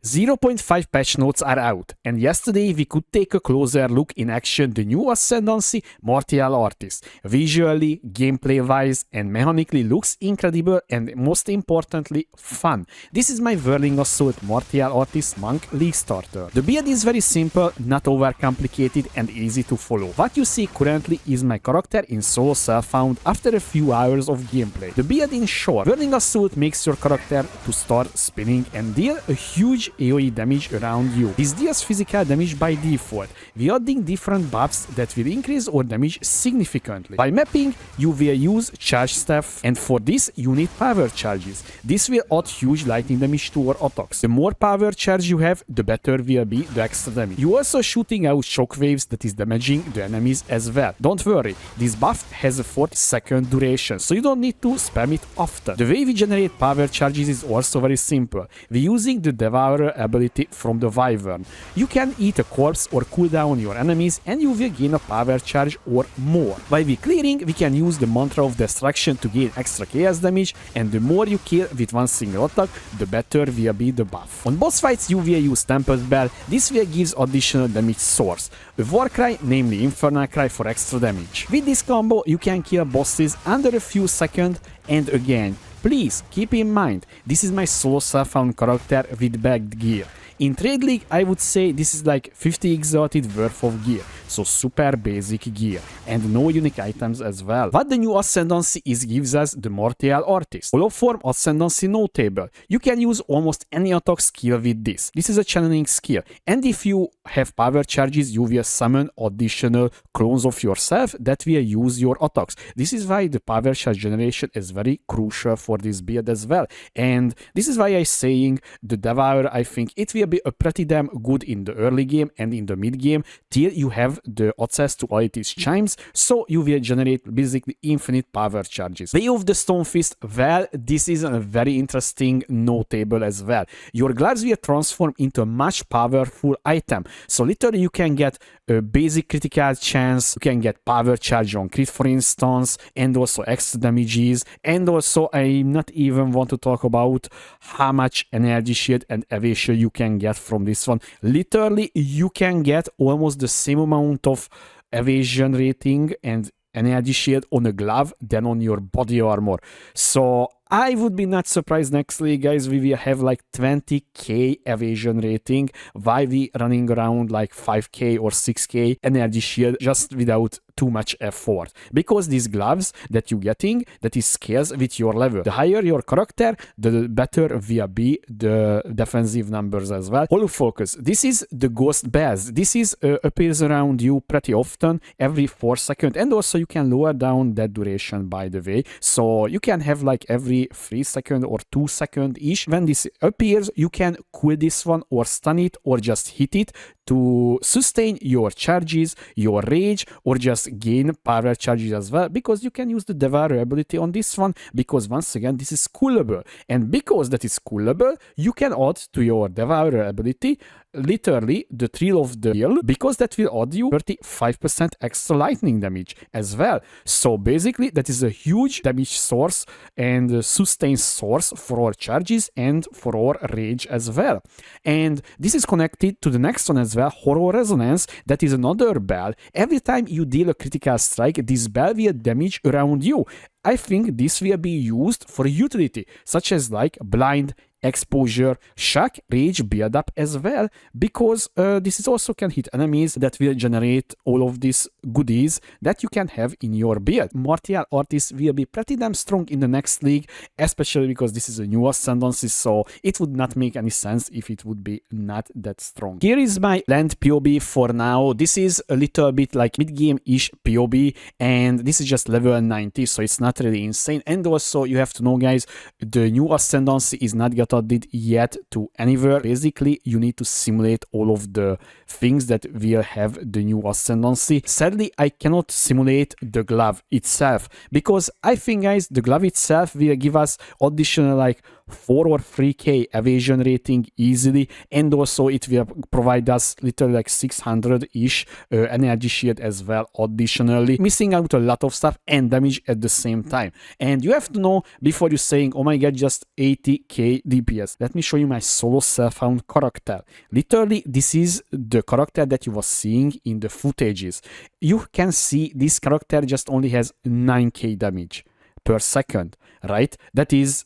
0.5 patch notes are out, and yesterday we could take a closer look in action the new Ascendancy Martial Artist. Visually, gameplay-wise, and mechanically looks incredible and most importantly, fun. This is my Whirling Assault Martial Artist Monk League starter. The build is very simple, not overcomplicated and easy to follow. What you see currently is my character in solo self-found after a few hours of gameplay. The build in short, Whirling Assault makes your character to start spinning and deal a huge AoE damage around you. This deals physical damage by default. We are adding different buffs that will increase our damage significantly. By mapping, you will use charge staff, and for this you need power charges. This will add huge lightning damage to our attacks. The more power charge you have, the better will be the extra damage. You also shooting out shockwaves that is damaging the enemies as well. Don't worry, this buff has a 40-second duration, so you don't need to spam it often. The way we generate power charges is also very simple. We're using the Devourer ability from the Wyvern. You can eat a corpse or cool down your enemies and you will gain a power charge or more. While we clearing, we can use the Mantra of Destruction to gain extra chaos damage, and the more you kill with one single attack, the better will be the buff. On boss fights you will use Tempest Bell. This will gives additional damage source. A War Cry, namely Infernal Cry, for extra damage. With this combo you can kill bosses under a few seconds, and again, please keep in mind, this is my solo self-found character with bagged gear. In Trade League, I would say this is like 50 exalted worth of gear, so super basic gear, and no unique items as well. What the new Ascendancy is gives us the Martial Artist. Holoform Ascendancy Notable. You can use almost any attack skill with this. This is a channeling skill, and if you have power charges, you will summon additional clones of yourself that will use your attacks. This is why the power charge generation is very crucial for this build as well, and this is why I'm saying the Devourer, I think it will be a pretty damn good in the early game and in the mid game till you have the access to all its chimes, so you will generate basically infinite power charges. Way of the Stonefist, well, this is a very interesting notable as well. Your gloves will transform into a much powerful item, so literally you can get a basic critical chance, you can get power charge on crit for instance, and also extra damages, and also I not even want to talk about how much energy shield and evasion you can get from this one. Literally you can get almost the same amount of evasion rating and energy shield on a glove than on your body armor. So I would be not surprised next league, guys, we will have like 20k evasion rating while we running around like 5k or 6k energy shield just without too much effort, because these gloves that you're getting, that is scales with your level. The higher your character, the better will be the defensive numbers as well. Holo Focus, this is the ghost baz. This is appears around you pretty often, every 4 seconds, and also you can lower down that duration, by the way, so you can have like every 3 seconds or 2 seconds ish. When this appears, you can cool this one or stun it or just hit it to sustain your charges, your rage, or just gain power charges as well, because you can use the Devourer ability on this one, because once again this is coolable, and because that is coolable, you can add to your Devourer ability literally the Thrill of the Hill, because that will add you 35% extra lightning damage as well. So basically that is a huge damage source and sustain source for our charges and for our rage as well. And this is connected to the next one as well, Horror Resonance. That is another bell. Every time you deal a critical strike, this bell will damage around you. I think this will be used for utility, such as like blind, exposure, shock, rage build up as well, because this is also can hit enemies that will generate all of these goodies that you can have in your build. Martial Artist will be pretty damn strong in the next league, especially because this is a new Ascendancy, so it would not make any sense if it would be not that strong. Here is my land PoB for now. This is a little bit like mid-game-ish PoB, and this is just level 90, so it's not really insane. And also you have to know, guys, the new Ascendancy is not got added yet to anywhere. Basically you need to simulate all of the things that will have the new Ascendancy. Sadly I cannot simulate the glove itself, because I think, guys, the glove itself will give us additional like 4 or 3k evasion rating easily, and also it will provide us literally like 600-ish energy shield as well additionally, missing out a lot of stuff and damage at the same time. And you have to know before you're saying, oh my god, just 80k DPS. Let me show you my solo self-found character. Literally, this is the character that you was seeing in the footages. You can see this character just only has 9k damage per second, right? That is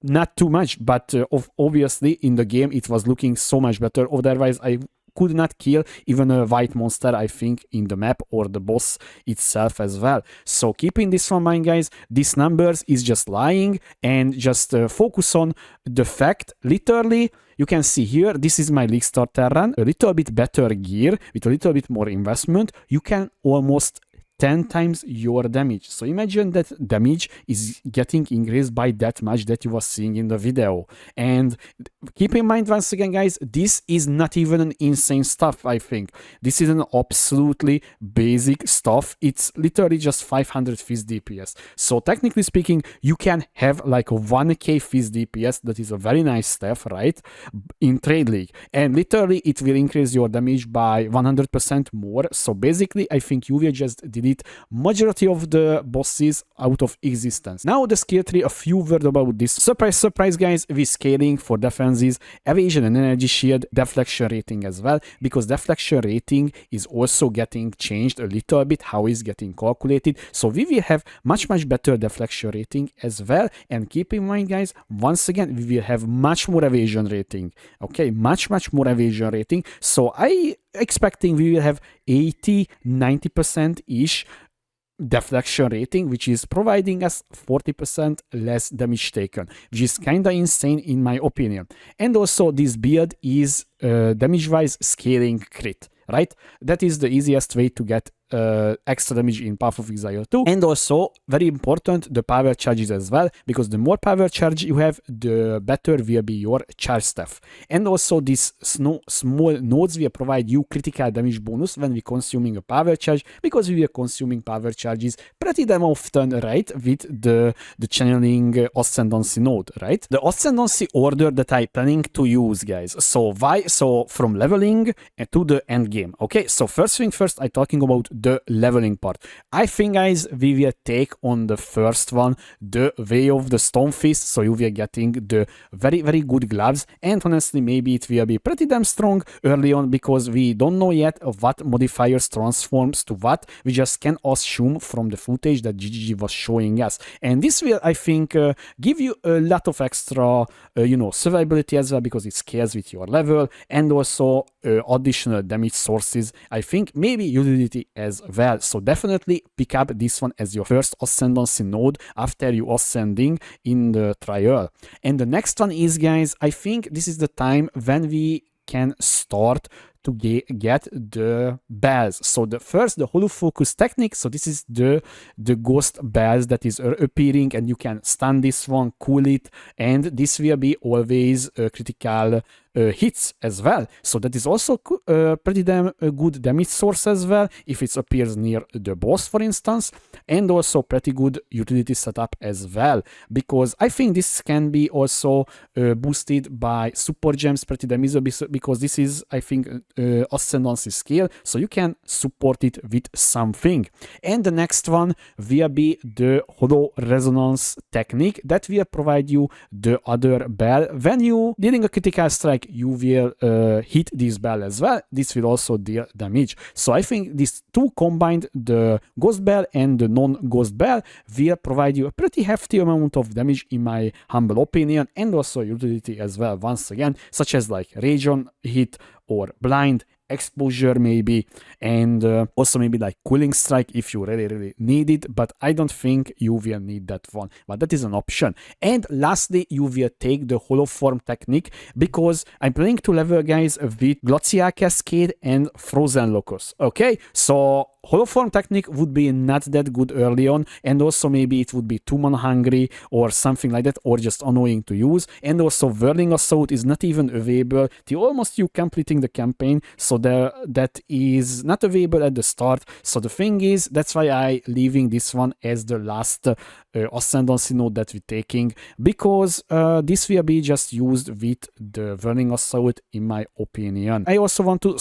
not too much, but obviously in the game it was looking so much better. Otherwise, I could not kill even a white monster, I think, in the map or the boss itself as well. So keeping this in mind, guys, these numbers is just lying, and just focus on the fact, literally, you can see here, this is my league starter run, a little bit better gear with a little bit more investment, you can almost 10 times your damage. So imagine that damage is getting increased by that much that you were seeing in the video. And keep in mind once again, guys, this is not even an insane stuff, I think. This is an absolutely basic stuff. It's literally just 500 fizz DPS. So technically speaking, you can have like a 1k fizz DPS. That is a very nice stuff, right? In Trade League. And literally it will increase your damage by 100% more. So basically, I think you will just delete majority of the bosses out of existence. Now the skill tree, a few words about this. Surprise, surprise, guys, with scaling for defenses, evasion and energy shield, deflection rating as well, because deflection rating is also getting changed a little bit, how it's getting calculated. So we will have much better deflection rating as well. And keep in mind, guys, once again, we will have much more evasion rating. Okay, much more evasion rating. So I expecting we will have 80-90% ish deflection rating, which is providing us 40% less damage taken, which is kinda insane in my opinion. And also this build is damage wise scaling crit, right? That is the easiest way to get extra damage in Path of Exile 2. And also, very important, the power charges as well, because the more power charge you have, the better will be your charge stuff. And also, these small nodes will provide you critical damage bonus when we consuming a power charge, because we are consuming power charges pretty damn often, right, with the channeling Ascendancy node, right? The Ascendancy order that I planning to use, guys. So why? So from leveling to the end game. Okay, so first thing first, I'm talking about the leveling part. I think, guys, we will take on the first one the way of the Stonefist, so you will getting the very good gloves, and honestly maybe it will be pretty damn strong early on, because we don't know yet what modifiers transforms to what. We just can assume from the footage that GGG was showing us, and this will, I think, give you a lot of extra survivability as well, because it scales with your level, and also additional damage sources, I think, maybe utility as well. So definitely pick up this one as your first Ascendancy node after you ascending in the trial. And the next one is, guys, I think this is the time when we can start to get the bells. So the holo focus technique. So this is the ghost bells that is appearing, and you can stun this one, cool it, and this will be always critical hits as well. So that is also pretty damn good damage source as well if it appears near the boss, for instance, and also pretty good utility setup as well, because I think this can be also boosted by super gems pretty damn easily, because this is, I think, Ascendancy skill, so you can support it with something. And the next one will be the Holo Resonance technique that will provide you the other bell. When you dealing a critical strike, you will hit this bell as well. This will also deal damage. So I think these two combined, the Ghost Bell and the non-Ghost Bell, will provide you a pretty hefty amount of damage in my humble opinion, and also utility as well, once again, such as like Region hit or Blind, Exposure maybe, and also maybe like Cooling Strike if you really need it, but I don't think you will need that one, but that is an option. And lastly, you will take the Holoform technique, because I'm planning to level, guys, with Glacial Cascade and Frozen Locust. Okay, so Holoform technique would be not that good early on, and also maybe it would be too mana hungry or something like that, or just annoying to use. And also Whirling Assault is not even available till almost you completing the campaign, so that is not available at the start. So the thing is, that's why I leaving this one as the last Ascendancy node that we're taking, because this will be just used with the Whirling Assault in my opinion. I also want to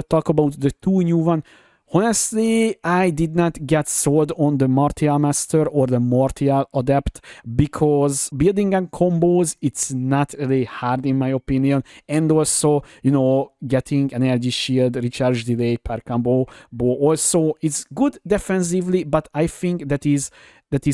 talk about the two new one, Honestly, I did not get sold on the Martial Master or the Martial Adept because building and combos, it's not really hard in my opinion. And also, getting an energy shield, recharge delay per combo, but also it's good defensively, but I think that is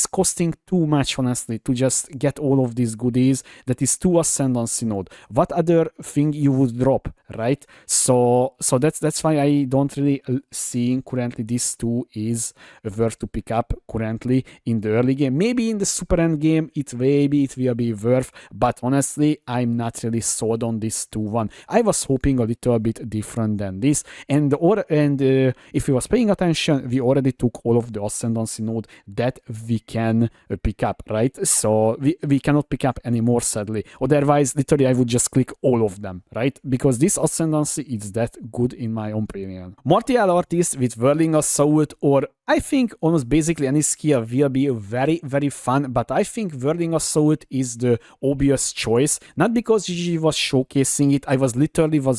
costing too much, honestly, to just get all of these goodies. That is too Ascendancy node. What other thing you would drop, right? So that's why I don't really see currently these two is worth to pick up currently in the early game. Maybe in the super end game, it will be worth, but honestly, I'm not really sold on this 2-1. I was hoping a little bit different than this, and if you was paying attention, we already took all of the Ascendancy node that we can pick up, right? So we cannot pick up anymore, sadly. Otherwise, literally, I would just click all of them, right? Because this Ascendancy is that good in my opinion. Martial Artist with Whirling Assault, or I think almost basically any skill will be very, very fun, but I think Whirling Assault is the obvious choice. Not because GG was showcasing it, I was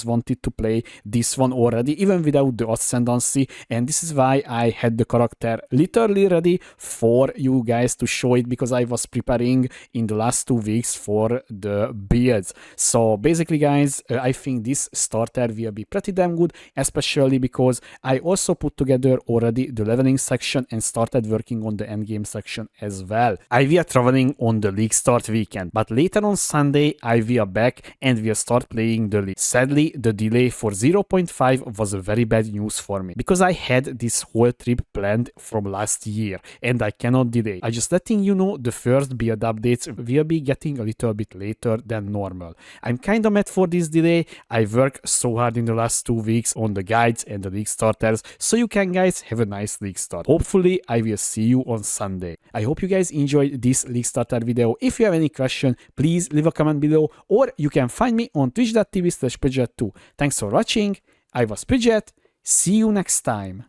wanted to play this one already, even without the Ascendancy, and this is why I had the character literally ready for you guys to show it, because I was preparing in the last 2 weeks for the builds. So basically, guys, I think this starter will be pretty damn good, especially because I also put together already the leveling section and started working on the endgame section as well. I will traveling on the league start weekend, but later on Sunday I will back and will start playing the league. Sadly, the delay for 0.5 was a very bad news for me, because I had this whole trip planned from last year and I cannot delay. I just letting you know the first build updates will be getting a little bit later than normal. I'm kinda mad for this delay. I worked so hard in the last 2 weeks on the guides and the league starters, so you can guys have a nice league start. Hopefully I will see you on Sunday. I hope you guys enjoyed this league starter video. If you have any question, please leave a comment below, or you can find me on twitch.tv/Pidget2. Thanks for watching. I was Pidget. See you next time.